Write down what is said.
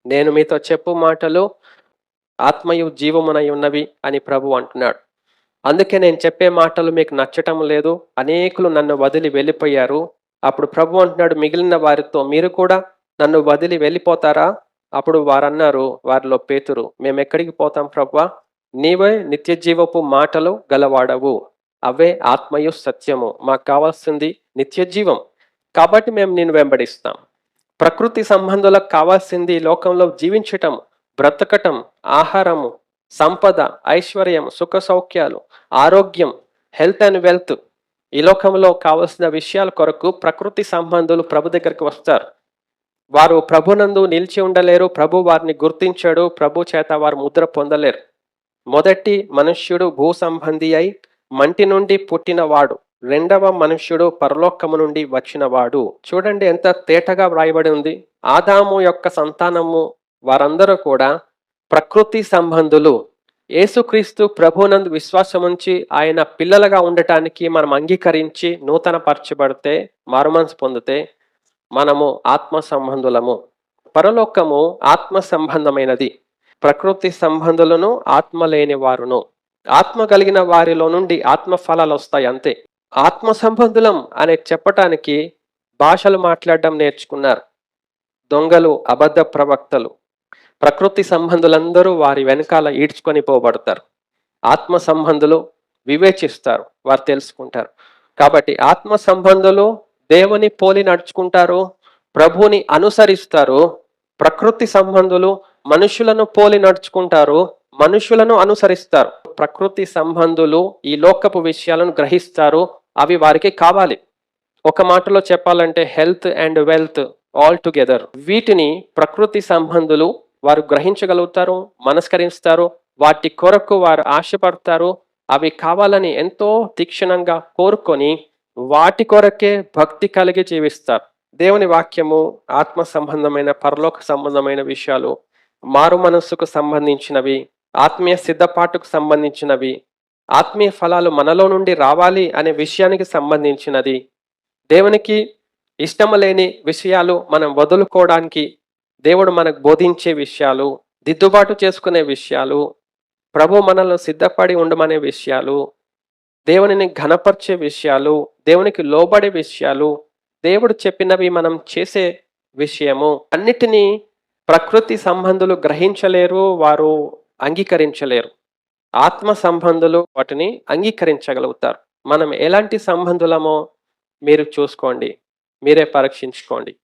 నేను మీతో చెప్పు మాటలు ఆత్మయు జీవమునై ఉన్నవి అని ప్రభు అంటున్నాడు. అందుకే నేను చెప్పే మాటలు మీకు నచ్చటం లేదు. అనేకులు నన్ను వదిలి వెళ్ళిపోయారు. అప్పుడు ప్రభు అంటున్నాడు మిగిలిన వారితో, మీరు కూడా నన్ను వదిలి వెళ్ళిపోతారా? అప్పుడు వారన్నారు, వారిలో పేతురు, మేమెక్కడికి పోతాం ప్రభువా? నీవే నిత్య జీవపు మాటలు గలవాడవు. అవే ఆత్మయు సత్యము. మాకు కావాల్సింది నిత్య జీవం. కాబట్టి మేము నిన్ను వెంబడిస్తాం. ప్రకృతి సంబంధులకు కావాల్సింది లోకంలో జీవించటం, బ్రతకటం, ఆహారము, సంపద, ఐశ్వర్యం, సుఖ సౌఖ్యాలు, ఆరోగ్యం, హెల్త్ అండ్ వెల్త్. ఈ లోకంలో కావలసిన విషయాల కొరకు ప్రకృతి సంబంధులు ప్రభు దగ్గరికి వస్తారు. వారు ప్రభునందు నిలిచి ఉండలేరు. ప్రభు వారిని గుర్తించాడు. ప్రభు చేత వారు ముద్ర పొందలేరు. మొదటి మనుష్యుడు భూ సంబంధి అయి మంటి నుండి పుట్టినవాడు. రెండవ మనుష్యుడు పరలోకము నుండి వచ్చినవాడు. చూడండి ఎంత తేటగా వ్రాయబడి ఉంది. ఆదాము యొక్క సంతానము వారందరూ కూడా ప్రకృతి సంబంధులు. యేసుక్రీస్తు ప్రభునందు విశ్వాసముంచి ఆయన పిల్లలుగా ఉండటానికి మనం అంగీకరించి నూతన పరచబడితే, మారుమనసు పొందితే మనము ఆత్మ సంబంధులము. పరలోకము ఆత్మ సంబంధమైనది. ప్రకృతి సంబంధులను ఆత్మ లేని వారును. ఆత్మ కలిగిన వారిలో నుండి ఆత్మ ఫలాలు వస్తాయి అంతే. ఆత్మ సంబంధులం అనే చెప్పటానికి భాషలు మాట్లాడడం నేర్చుకున్నారు దొంగలు, అబద్ధ ప్రవక్తలు. ప్రకృతి సంబంధులందరూ వారి వెనకాల ఈడ్చుకొని పోబడతారు. ఆత్మ సంబంధులు వివేచిస్తారు, వారు తెలుసుకుంటారు. కాబట్టి ఆత్మ సంబంధులు దేవుని పోలి నడుచుకుంటారు, ప్రభువుని అనుసరిస్తారు. ప్రకృతి సంబంధులు మనుషులను పోలి నడుచుకుంటారు, మనుషులను అనుసరిస్తారు. ప్రకృతి సంబంధులు ఈ లోకపు విషయాలను గ్రహిస్తారు, అవి వారికి కావాలి. ఒక మాటలో చెప్పాలంటే health and wealth all together. వీటిని ప్రకృతి సంబంధులు వారు గ్రహించగలుగుతారు, మనస్కరిస్తారు. వాటి కొరకు వారు ఆశపడతారు. అవి కావాలని ఎంతో తీక్షణంగా కోరుకొని వాటి కొరకే భక్తి కలిగి జీవిస్తారు. దేవుని వాక్యము ఆత్మ సంబంధమైన, పరలోక సంబంధమైన విషయాలు, మారు మనస్సుకు సంబంధించినవి, ఆత్మీయ సిద్ధపాటుకు సంబంధించినవి, ఆత్మీయ ఫలాలు మనలో నుండి రావాలి అనే విషయానికి సంబంధించినది. దేవునికి ఇష్టము లేని విషయాలు మనం వదులుకోవడానికి దేవుడు మనకు బోధించే విషయాలు, దిద్దుబాటు చేసుకునే విషయాలు, ప్రభు మనల్ని సిద్ధపడి ఉండమనే విషయాలు, దేవునిని ఘనపరిచే విషయాలు, దేవునికి లోబడే విషయాలు, దేవుడు చెప్పినవి మనం చేసే విషయము, అన్నిటినీ ప్రకృతి సంబంధులు గ్రహించలేరు, వారు అంగీకరించలేరు. ఆత్మ సంబంధులు వాటిని అంగీకరించగలుగుతారు. మనం ఎలాంటి సంబంధులమో మీరు చూసుకోండి, మీరే పరీక్షించుకోండి.